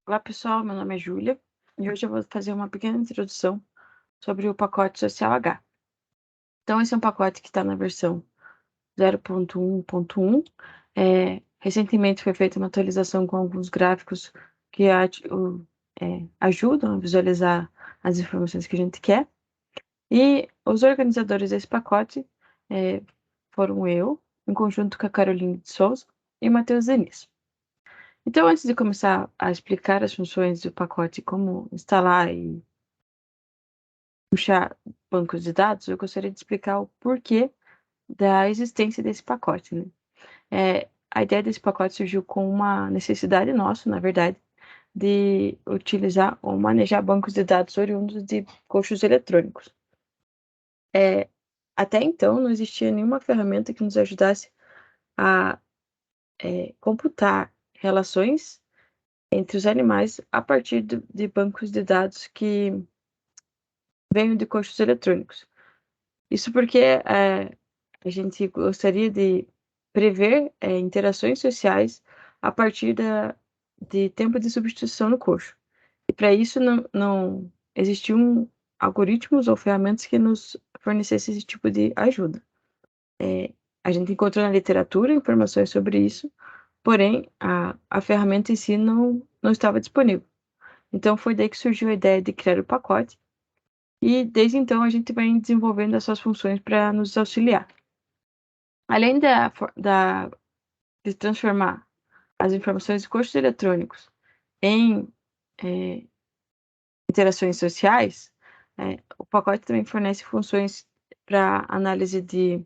Olá pessoal, meu nome é Júlia e hoje eu vou fazer uma pequena introdução sobre o pacote Social H. Então, esse é um pacote que está na versão 0.1.1. Recentemente foi feita uma atualização com alguns gráficos que ajudam a visualizar as informações que a gente quer. E os organizadores desse pacote foram eu, em conjunto com a Caroline de Souza e o Matheus Denis. Então, antes de começar a explicar as funções do pacote, como instalar e puxar bancos de dados, eu gostaria de explicar o porquê da existência desse pacote, né? A ideia desse pacote surgiu com uma necessidade nossa, na verdade, de utilizar ou manejar bancos de dados oriundos de coxos eletrônicos. Até então, não existia nenhuma ferramenta que nos ajudasse a computar relações entre os animais a partir de bancos de dados que venham de coxos eletrônicos. Isso porque a gente gostaria de prever interações sociais a partir de tempo de substituição no coxo. E para isso não existiam algoritmos ou ferramentas que nos fornecessem esse tipo de ajuda. A gente encontrou na literatura informações sobre isso, porém a ferramenta em si não estava disponível. Então foi daí que surgiu a ideia de criar o pacote, e desde então a gente vem desenvolvendo essas funções para nos auxiliar. Além de transformar as informações de coxos eletrônicos em interações sociais, o pacote também fornece funções para análise de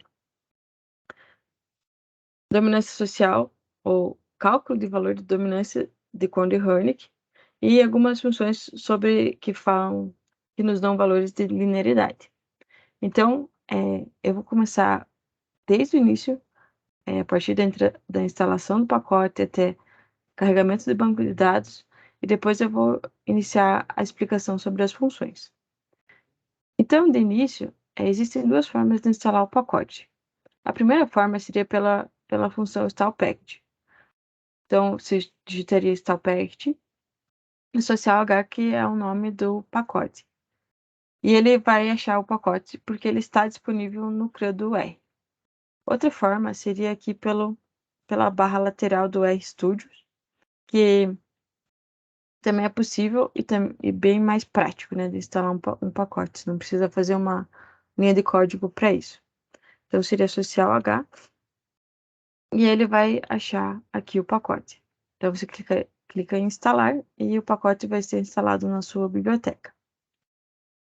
dominância social ou cálculo de valor de dominância de Conde-Hornick e algumas funções que nos dão valores de linearidade. Então, eu vou começar desde o início, a partir da instalação do pacote até carregamento de banco de dados, e depois eu vou iniciar a explicação sobre as funções. Então, de início, existem duas formas de instalar o pacote. A primeira forma seria pela função install-package. Então, você digitaria install-package e social H, que é o nome do pacote. E ele vai achar o pacote porque ele está disponível no CRUD do R. Outra forma seria aqui pela barra lateral do RStudio, que também é possível e bem mais prático, né, de instalar um pacote. Você não precisa fazer uma linha de código para isso. Então, seria social H, e ele vai achar aqui o pacote. Então, você clica em instalar e o pacote vai ser instalado na sua biblioteca.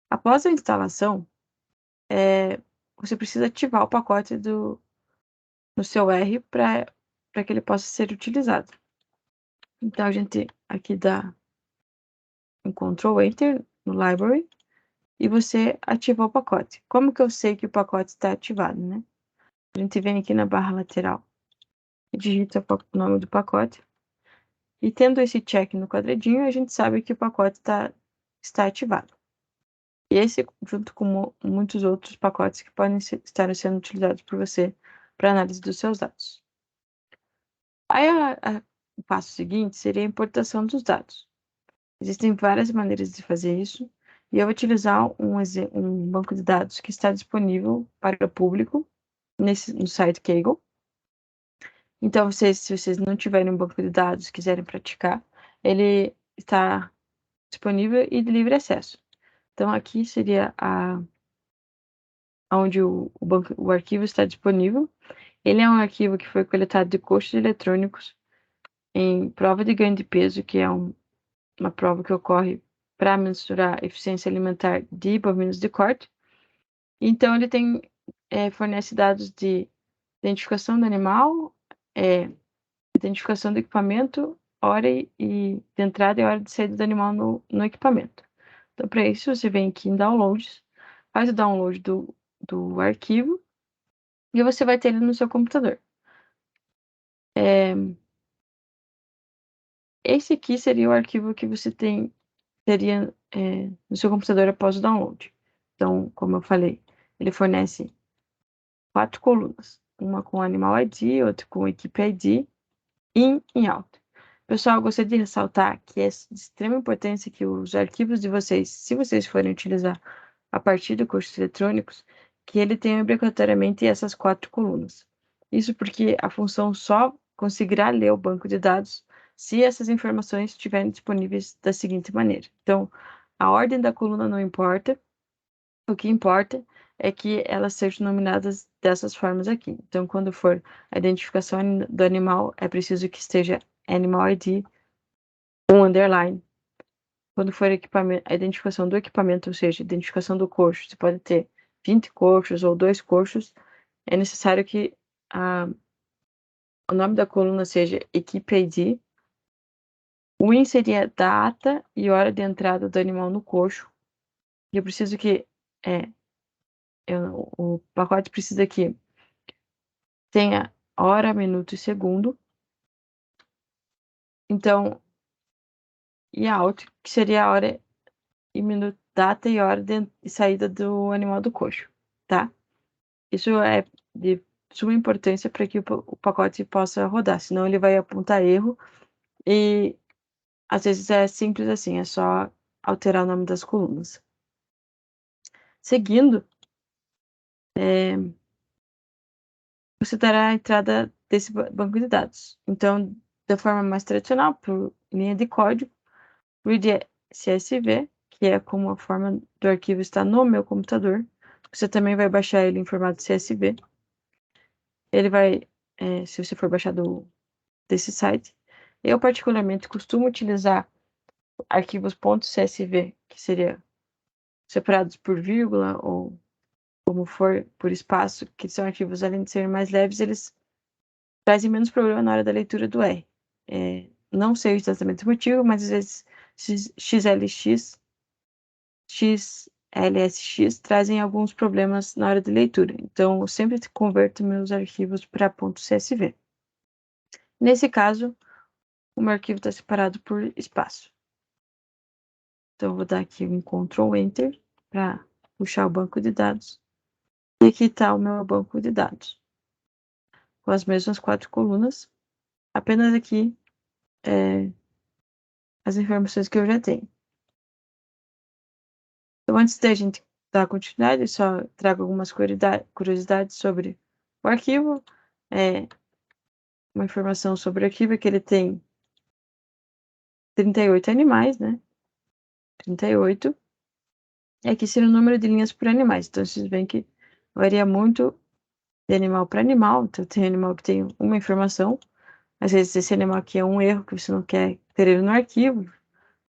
Após a instalação, você precisa ativar o pacote no seu R para que ele possa ser utilizado. Então, a gente aqui dá um Ctrl Enter no Library e você ativa o pacote. Como que eu sei que o pacote está ativado, né? A gente vem aqui na barra lateral e digita o nome do pacote. E tendo esse check no quadradinho, a gente sabe que o pacote está ativado. E esse, junto com muitos outros pacotes que podem estar sendo utilizados por você para análise dos seus dados. Aí, o passo seguinte seria a importação dos dados. Existem várias maneiras de fazer isso, e eu vou utilizar um banco de dados que está disponível para o público no site Kaggle. Então, se vocês não tiverem um banco de dados e quiserem praticar, ele está disponível e de livre acesso. Então, aqui seria onde o arquivo está disponível. Ele é um arquivo que foi coletado de coxos eletrônicos em prova de ganho de peso, que é uma prova que ocorre para mensurar a eficiência alimentar de bovinos de corte. Então, ele fornece dados de identificação do animal, identificação do equipamento, hora de entrada e hora de saída do animal no equipamento. Então, para isso, você vem aqui em Downloads, faz o download do arquivo e você vai ter ele no seu computador. Esse aqui seria o arquivo que você teria no seu computador após o download. Então, como eu falei, ele fornece 4 colunas. Uma com Animal ID, outra com Equipe ID, In e Out. Pessoal, eu gostaria de ressaltar que é de extrema importância que os arquivos de vocês, se vocês forem utilizar a partir de cursos eletrônicos, que ele tenha obrigatoriamente essas 4 colunas. Isso porque a função só conseguirá ler o banco de dados se essas informações estiverem disponíveis da seguinte maneira. Então, a ordem da coluna não importa, o que importa é que elas sejam nominadas dessas formas aqui. Então, quando for a identificação do animal, é preciso que esteja Animal ID, underline. Quando for a identificação do equipamento, ou seja, a identificação do coxo, você pode ter 20 coxos ou 2 coxos, é necessário que o nome da coluna seja Equipe ID. O IN seria data e hora de entrada do animal no coxo. E eu preciso que o pacote precisa que tenha hora, minuto e segundo. Então, e out, que seria a hora e minuto, data e hora de saída do animal do coxo, tá? Isso é de suma importância para que o pacote possa rodar, senão ele vai apontar erro e às vezes é simples assim, é só alterar o nome das colunas. Seguindo, você dará a entrada desse banco de dados. Então, da forma mais tradicional, por linha de código, read CSV, que é como a forma do arquivo está no meu computador. Você também vai baixar ele em formato CSV. Ele vai, se você for baixar desse site. Eu, particularmente, costumo utilizar arquivos .csv, que seria separados por vírgula ou como for por espaço, que são arquivos, além de serem mais leves, eles trazem menos problema na hora da leitura do R. Não sei exatamente o motivo, mas às vezes XLX, XLSX trazem alguns problemas na hora de leitura. Então, eu sempre converto meus arquivos para .csv. Nesse caso, o meu arquivo está separado por espaço. Então, eu vou dar aqui um Ctrl Enter para puxar o banco de dados. E aqui está o meu banco de dados, com as mesmas 4 colunas, apenas aqui as informações que eu já tenho. Então, antes da gente dar continuidade, eu só trago algumas curiosidades sobre o arquivo. Uma informação sobre o arquivo é que ele tem 38 animais, né? 38. E aqui seria o número de linhas por animais. Então, vocês veem que varia muito de animal para animal. Então, tem animal que tem uma informação. Às vezes, esse animal aqui é um erro que você não quer ter ele no arquivo.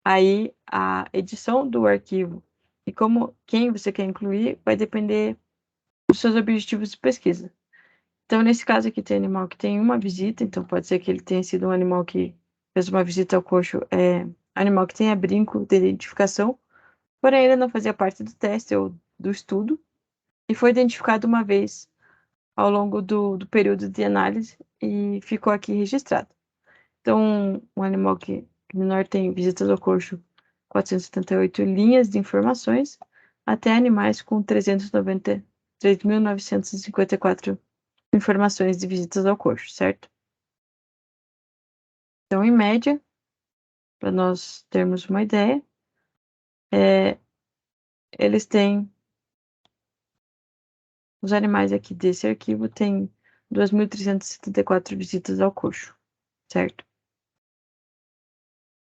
Aí, a edição do arquivo e quem você quer incluir vai depender dos seus objetivos de pesquisa. Então, nesse caso aqui, tem animal que tem uma visita. Então, pode ser que ele tenha sido um animal que fez uma visita ao coxo. Animal que tenha brinco de identificação. Porém, ele não fazia parte do teste ou do estudo. E foi identificado uma vez ao longo do período de análise e ficou aqui registrado. Então, um animal que menor tem visitas ao coxo 478 linhas de informações, até animais com 3.954 informações de visitas ao coxo, certo? Então, em média, para nós termos uma ideia, eles têm, os animais aqui desse arquivo têm 2.374 visitas ao coxo, certo?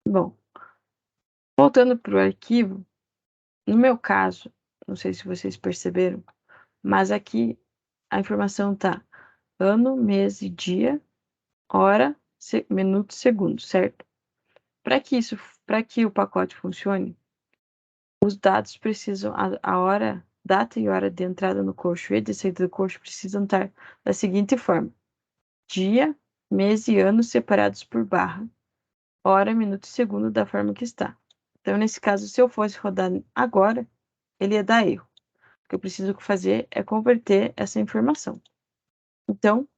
Bom, voltando para o arquivo, no meu caso, não sei se vocês perceberam, mas aqui a informação tá ano, mês e dia, hora, minuto, segundo, certo? Para que o pacote funcione, os dados precisam, a hora, data e hora de entrada no coxo e de saída do coxo precisam estar da seguinte forma: dia, mês e ano separados por barra, hora, minuto e segundo da forma que está. Então, nesse caso, se eu fosse rodar agora, ele ia dar erro. O que eu preciso fazer é converter essa informação. Então,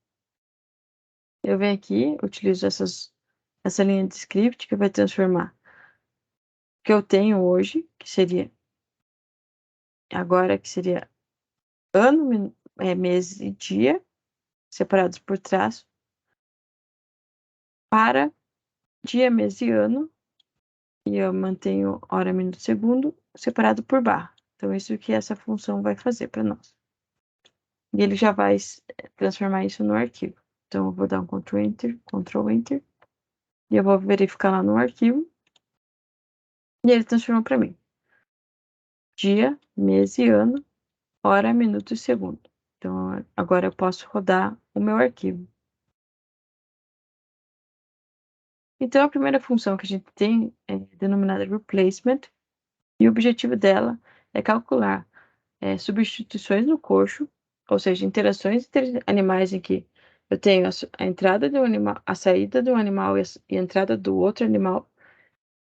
eu venho aqui, utilizo essa linha de script que vai transformar o que eu tenho hoje, que seria agora, que seria ano, mês e dia, separados por traço, para dia, mês e ano, e eu mantenho hora, minuto, segundo, separado por barra. Então, isso que essa função vai fazer para nós. E ele já vai transformar isso no arquivo. Então, eu vou dar um Ctrl Enter, e eu vou verificar lá no arquivo, e ele transformou para mim. Dia, mês e ano, hora, minuto e segundo. Então, agora eu posso rodar o meu arquivo. Então, a primeira função que a gente tem é denominada replacement, e o objetivo dela é calcular substituições no coxo, ou seja, interações entre animais em que eu tenho a entrada de um animal, a saída de um animal e a entrada do outro animal,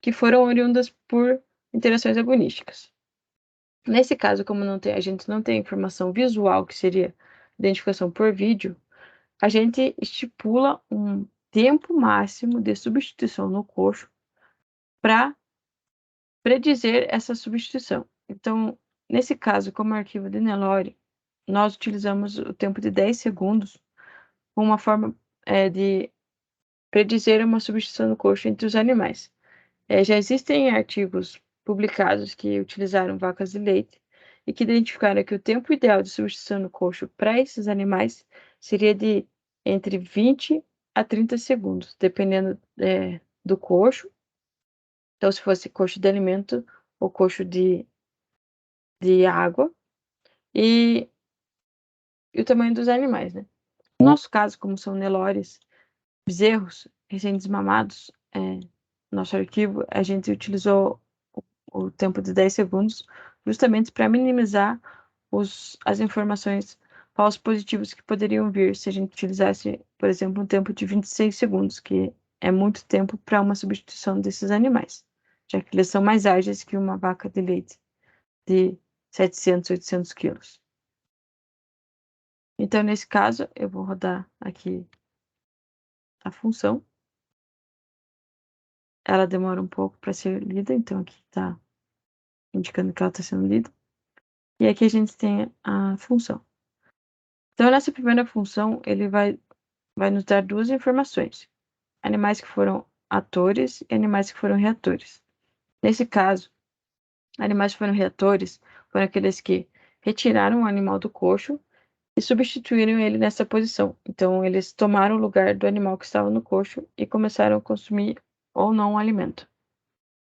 que foram oriundas por interações agonísticas. Nesse caso, como a gente não tem informação visual, que seria identificação por vídeo, a gente estipula um tempo máximo de substituição no coxo para predizer essa substituição. Então, nesse caso, como arquivo de Nelore, nós utilizamos o tempo de 10 segundos como uma forma de predizer uma substituição no coxo entre os animais. Já existem artigos publicados que utilizaram vacas de leite e que identificaram que o tempo ideal de substituição no coxo para esses animais seria de entre 20 a 30 segundos, dependendo do coxo. Então, se fosse coxo de alimento ou coxo de água e o tamanho dos animais, né? No nosso caso, como são Nelores, bezerros recém-desmamados, nosso arquivo, a gente utilizou o tempo de 10 segundos justamente para minimizar as informações falsos positivos que poderiam vir se a gente utilizasse, por exemplo, um tempo de 26 segundos, que é muito tempo para uma substituição desses animais, já que eles são mais ágeis que uma vaca de leite de 700, 800 quilos. Então, nesse caso, eu vou rodar aqui a função. Ela demora um pouco para ser lida, então aqui está indicando que ela está sendo lida. E aqui a gente tem a função. Então, nessa primeira função, ele vai nos dar duas informações: animais que foram atores e animais que foram reatores. Nesse caso, animais que foram reatores foram aqueles que retiraram o animal do coxo e substituíram ele nessa posição. Então, eles tomaram o lugar do animal que estava no coxo e começaram a consumir ou não o alimento.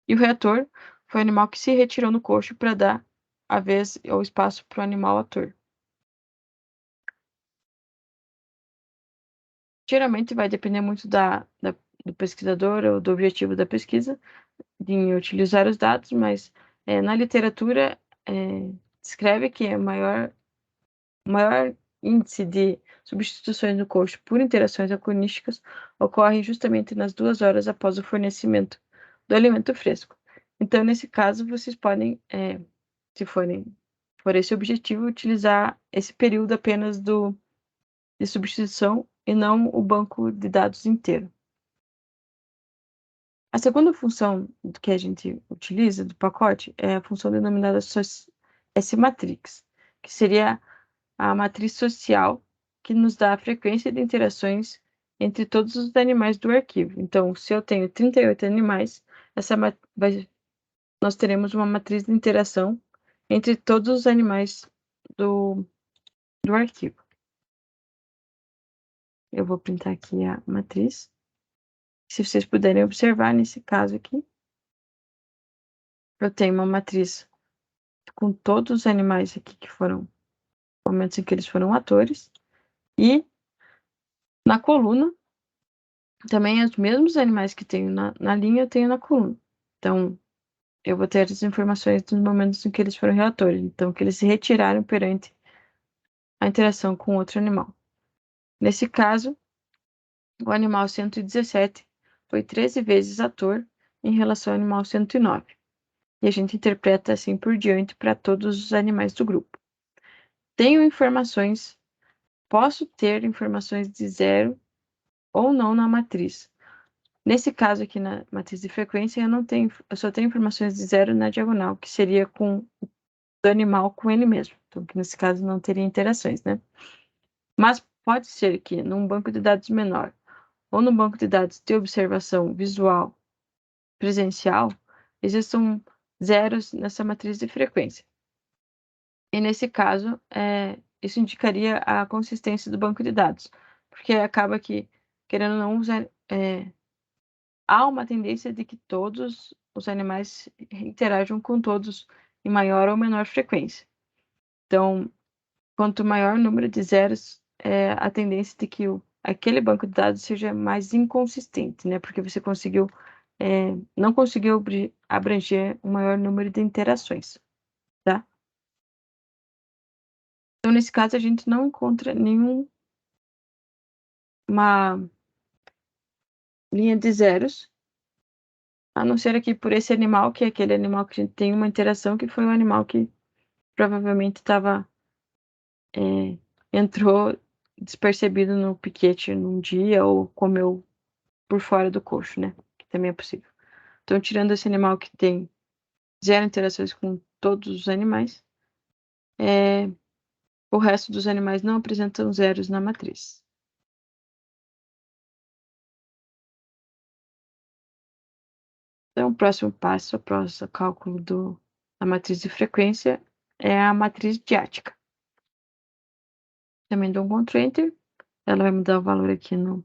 E o reator foi o animal que se retirou no coxo para dar a vez ou espaço para o animal ator. Geralmente vai depender muito do pesquisador ou do objetivo da pesquisa, de utilizar os dados, mas na literatura descreve que o maior índice de substituições no coxo por interações agonísticas ocorre justamente nas 2 horas após o fornecimento do alimento fresco. Então, nesse caso, vocês podem, se for esse objetivo, utilizar esse período apenas de substituição e não o banco de dados inteiro. A segunda função que a gente utiliza do pacote é a função denominada S-matrix, que seria a matriz social que nos dá a frequência de interações entre todos os animais do arquivo. Então, se eu tenho 38 animais, nós teremos uma matriz de interação entre todos os animais do arquivo. Eu vou printar aqui a matriz. Se vocês puderem observar, nesse caso aqui, eu tenho uma matriz com todos os animais aqui que foram momentos em que eles foram atores, e na coluna também os mesmos animais que tenho na linha eu tenho na coluna. Então, eu vou ter as informações dos momentos em que eles foram reatores, então que eles se retiraram perante a interação com outro animal. Nesse caso, o animal 117 foi 13 vezes ator em relação ao animal 109. E a gente interpreta assim por diante para todos os animais do grupo. Posso ter informações de zero ou não na matriz. Nesse caso aqui na matriz de frequência, eu só tenho informações de zero na diagonal, que seria do animal com ele mesmo. Então, que nesse caso não teria interações, né? Mas pode ser que num banco de dados menor, ou no banco de dados de observação visual presencial, existam zeros nessa matriz de frequência. E nesse caso, isso indicaria a consistência do banco de dados, porque acaba que, querendo ou não, há uma tendência de que todos os animais interajam com todos em maior ou menor frequência. Então, quanto maior o número de zeros, a tendência de que aquele banco de dados seja mais inconsistente, né? Porque você não conseguiu abranger um maior número de interações, tá? Então, nesse caso, a gente não encontra nenhuma linha de zeros, a não ser aqui por esse animal, que é aquele animal que a gente tem uma interação, que foi um animal que provavelmente entrou despercebido no piquete num dia ou comeu por fora do coxo, né? Que também é possível. Então, tirando esse animal que tem zero interações com todos os animais, o resto dos animais não apresentam zeros na matriz. Então, o próximo passo, após o cálculo da matriz de frequência, é a matriz diática. Também dou um Ctrl Enter, ela vai mudar o valor aqui no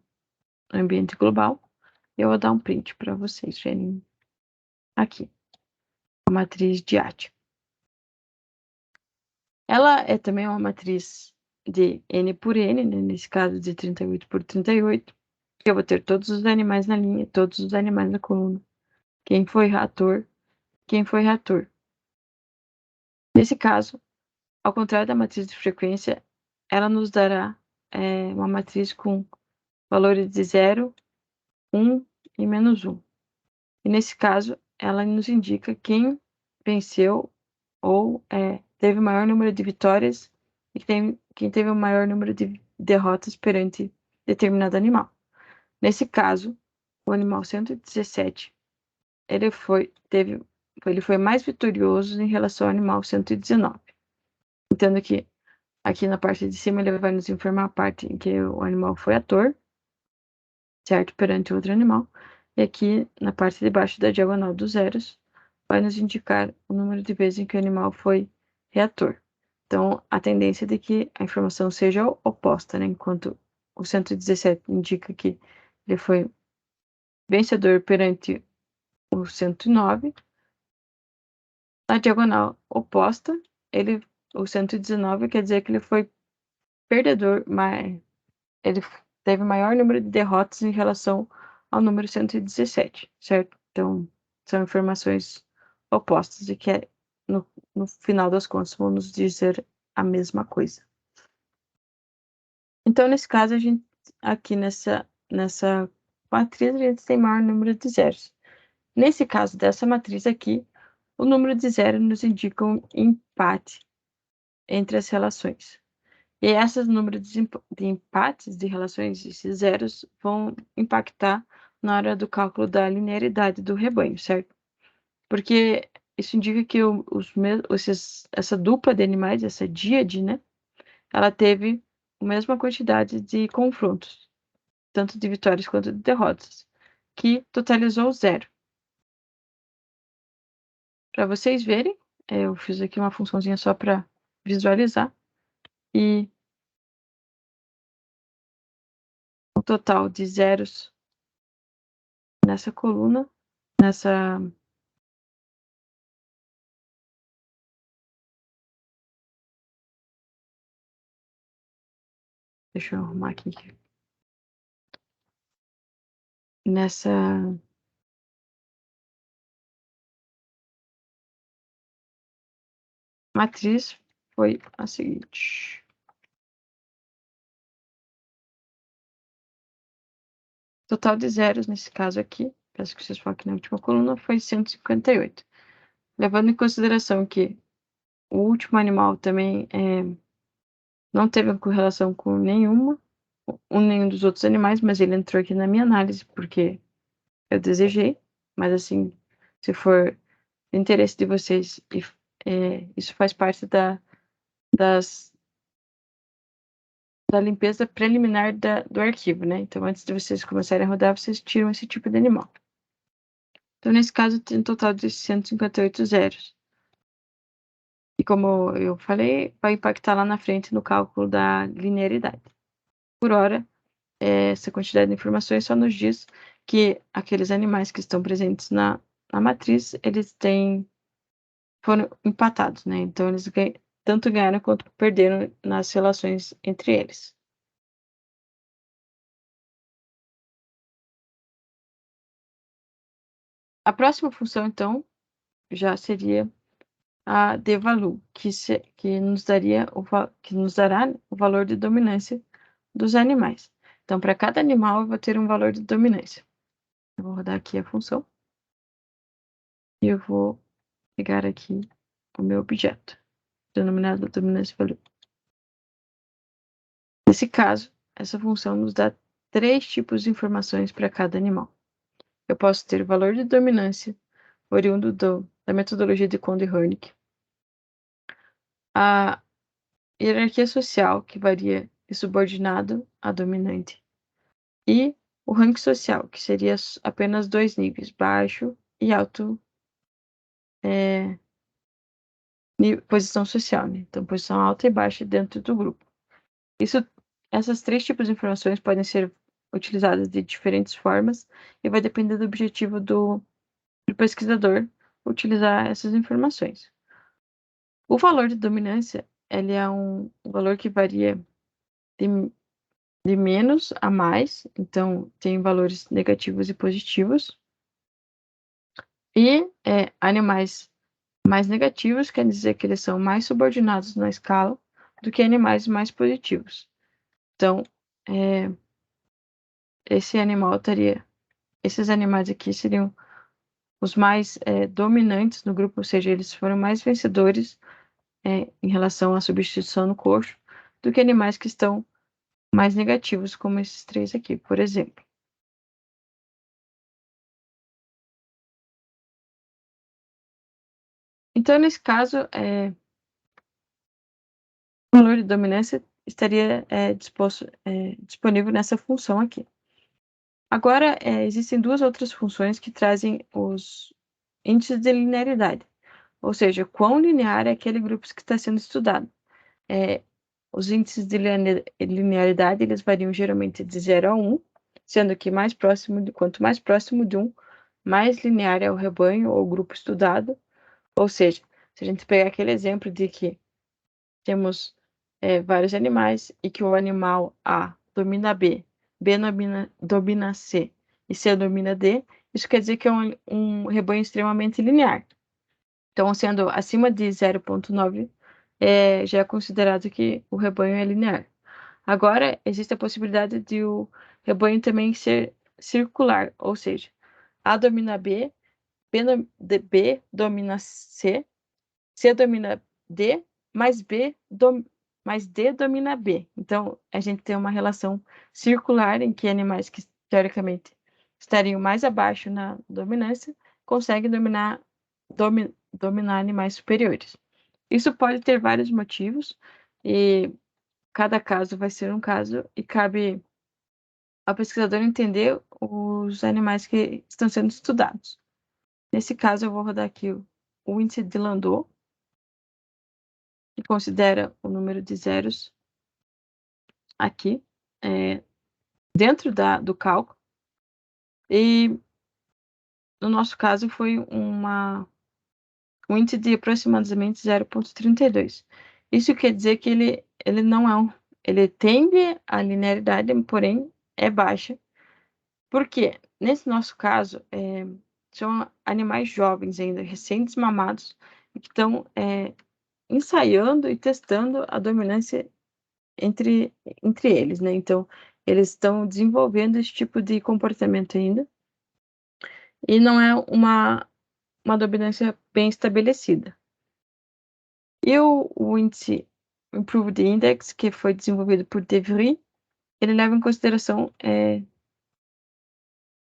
ambiente global. Eu vou dar um print para vocês verem aqui, a matriz diática. Ela é também uma matriz de N por N, né? Nesse caso de 38 por 38. Eu vou ter todos os animais na linha, todos os animais na coluna. Quem foi reator, quem foi reator. Nesse caso, ao contrário da matriz de frequência, ela nos dará uma matriz com valores de 0, 1 e -1. E nesse caso, ela nos indica quem venceu ou teve o maior número de vitórias e quem teve o maior número de derrotas perante determinado animal. Nesse caso, o animal 117, ele foi mais vitorioso em relação ao animal 119. Entendo que aqui na parte de cima ele vai nos informar a parte em que o animal foi ator, certo? Perante outro animal. E aqui na parte de baixo da diagonal dos zeros, vai nos indicar o número de vezes em que o animal foi reator. Então, a tendência é de que a informação seja oposta, né? Enquanto o 117 indica que ele foi vencedor perante o 109, na diagonal oposta, o 119 quer dizer que ele foi perdedor, mas ele teve maior número de derrotas em relação ao número 117, certo? Então, são informações opostas e que no final das contas vão nos dizer a mesma coisa. Então, nesse caso, aqui nessa matriz, a gente tem maior número de zeros. Nesse caso dessa matriz aqui, o número de zero nos indica um empate entre as relações. E esses números de empates de relações, esses zeros, vão impactar na hora do cálculo da linearidade do rebanho, certo? Porque isso indica que essa dupla de animais, essa díade, né? Ela teve a mesma quantidade de confrontos, tanto de vitórias quanto de derrotas, que totalizou 0. Para vocês verem, eu fiz aqui uma funçãozinha só para visualizar. E o total de zeros nessa coluna, deixa eu arrumar aqui. Nessa matriz foi a seguinte. Total de zeros nesse caso aqui, peço que vocês foquem na última coluna, foi 158. Levando em consideração que o último animal também não teve correlação com nenhum dos outros animais, mas ele entrou aqui na minha análise porque eu desejei. Mas assim, se for de interesse de vocês, isso faz parte das da limpeza preliminar do arquivo, né? Então, antes de vocês começarem a rodar, vocês tiram esse tipo de animal. Então, nesse caso, tem um total de 158 zeros. E como eu falei, vai impactar lá na frente no cálculo da linearidade. Por hora, essa quantidade de informações só nos diz que aqueles animais que estão presentes na matriz, eles foram empatados, né? Então, eles tanto ganharam quanto perderam nas relações entre eles. A próxima função, então, já seria a devalu, que nos dará o valor de dominância dos animais. Então, para cada animal, eu vou ter um valor de dominância. Eu vou rodar aqui a função e eu vou pegar aqui o meu objeto, denominado dominância value. Nesse caso, essa função nos dá 3 tipos de informações para cada animal. Eu posso ter o valor de dominância oriundo da metodologia de Conde-Hörnig, a hierarquia social, que varia de subordinado a dominante, e o ranking social, que seria apenas 2 níveis, baixo e alto, posição social, né? Então, posição alta e baixa dentro do grupo. Essas 3 tipos de informações podem ser utilizadas de diferentes formas e vai depender do objetivo do pesquisador utilizar essas informações. O valor de dominância, ele é um valor que varia de menos a mais, então tem valores negativos e positivos. E animais mais negativos quer dizer que eles são mais subordinados na escala do que animais mais positivos. Então, esses animais aqui seriam os mais dominantes no grupo, ou seja, eles foram mais vencedores em relação à substituição no coxo do que animais que estão mais negativos, como esses 3 aqui, por exemplo. Então, nesse caso, o valor de dominância estaria disponível nessa função aqui. Agora, existem 2 outras funções que trazem os índices de linearidade, ou seja, quão linear é aquele grupo que está sendo estudado. Os índices de linearidade, eles variam geralmente de 0 a 1, sendo que quanto mais próximo de 1, mais linear é o rebanho ou o grupo estudado. Ou seja, se a gente pegar aquele exemplo de que temos vários animais e que o animal A domina B, B domina C e C domina D, isso quer dizer que é um rebanho extremamente linear. Então, sendo acima de 0,9, já é considerado que o rebanho é linear. Agora, existe a possibilidade de o rebanho também ser circular, ou seja, A domina B, B domina C, C domina D, mais D domina B. Então, a gente tem uma relação circular em que animais que, teoricamente, estariam mais abaixo na dominância conseguem dominar animais superiores. Isso pode ter vários motivos e cada caso vai ser um caso e cabe ao pesquisador entender os animais que estão sendo estudados. Nesse caso, eu vou rodar aqui o índice de Landau, que considera o número de zeros aqui dentro do cálculo. E no nosso caso foi um índice de aproximadamente 0,32. Isso quer dizer que ele não é ele tende à linearidade, porém é baixa. Por quê? Nesse nosso caso, são animais jovens ainda, recém-desmamados, que estão ensaiando e testando a dominância entre eles, né? Então, eles estão desenvolvendo esse tipo de comportamento ainda e não é uma dominância bem estabelecida. E o índice Improved Index, que foi desenvolvido por De Vries, ele leva em consideração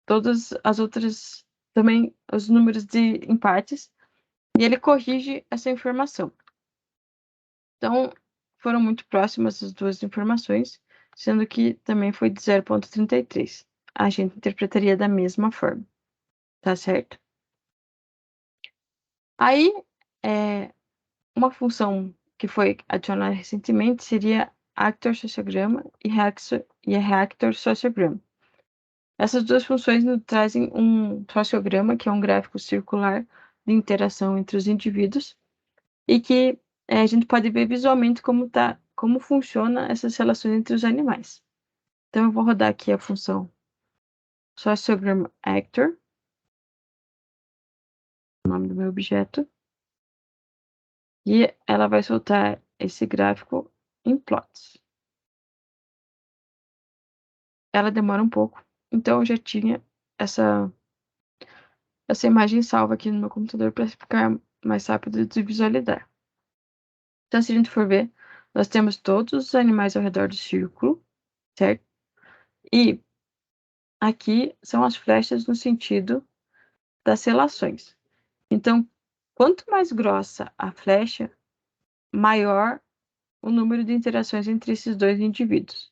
todas as outras, também os números de empates, e ele corrige essa informação. Então, foram muito próximas as 2 informações, sendo que também foi de 0,33. A gente interpretaria da mesma forma, tá certo? Aí, uma função que foi adicionada recentemente seria actor sociograma e reactor sociograma. Essas duas funções nos trazem um sociograma, que é um gráfico circular de interação entre os indivíduos, e que a gente pode ver visualmente como funciona essas relações entre os animais. Então, eu vou rodar aqui a função sociogram actor, o nome do meu objeto, e ela vai soltar esse gráfico em plots. Ela demora um pouco, então eu já tinha essa imagem salva aqui no meu computador para ficar mais rápido de visualizar. Então, se a gente for ver, nós temos todos os animais ao redor do círculo, certo? E aqui são as flechas no sentido das relações. Então, quanto mais grossa a flecha, maior o número de interações entre esses dois indivíduos.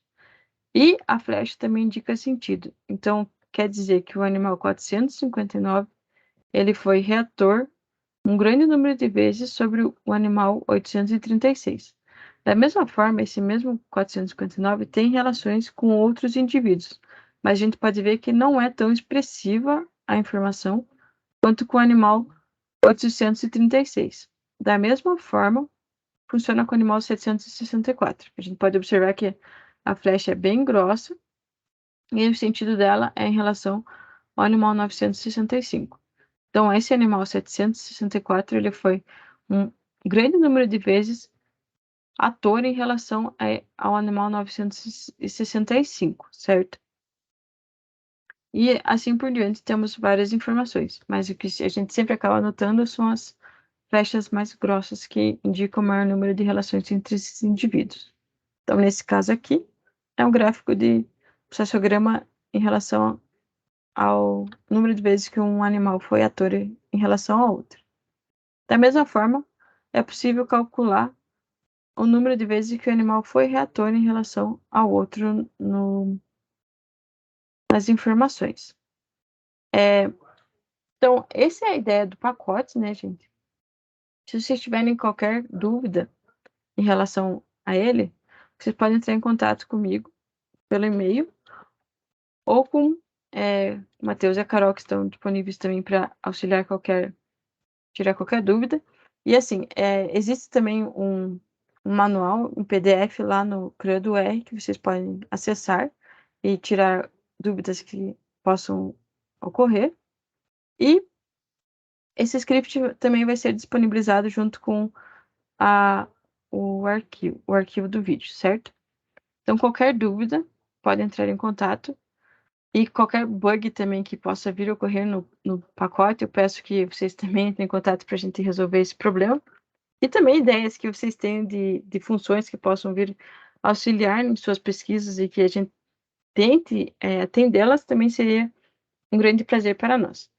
E a flecha também indica sentido. Então, quer dizer que o animal 459, ele foi reator um grande número de vezes sobre o animal 836. Da mesma forma, esse mesmo 459 tem relações com outros indivíduos, mas a gente pode ver que não é tão expressiva a informação quanto com o animal 836. Da mesma forma, funciona com o animal 764. A gente pode observar que a flecha é bem grossa e o sentido dela é em relação ao animal 965. Então, esse animal 764, ele foi um grande número de vezes ator em relação ao animal 965, certo? E assim por diante, temos várias informações, mas o que a gente sempre acaba notando são as flechas mais grossas que indicam o maior número de relações entre esses indivíduos. Então, nesse caso aqui, é um gráfico de sociograma em relação ao número de vezes que um animal foi ator em relação ao outro. Da mesma forma, é possível calcular o número de vezes que o animal foi reator em relação ao outro nas informações. Então, essa é a ideia do pacote, né, gente? Se vocês tiverem qualquer dúvida em relação a ele, vocês podem entrar em contato comigo pelo e-mail ou com o Matheus e a Carol, que estão disponíveis também para auxiliar tirar qualquer dúvida. E assim, existe também um manual, um PDF lá no CrânioR que vocês podem acessar e tirar dúvidas que possam ocorrer. E esse script também vai ser disponibilizado junto com o arquivo do vídeo, certo? Então, qualquer dúvida, pode entrar em contato. E qualquer bug também que possa vir a ocorrer no pacote, eu peço que vocês também entrem em contato para a gente resolver esse problema. E também ideias que vocês têm de funções que possam vir auxiliar em suas pesquisas e que a gente tente atendê-las, também seria um grande prazer para nós.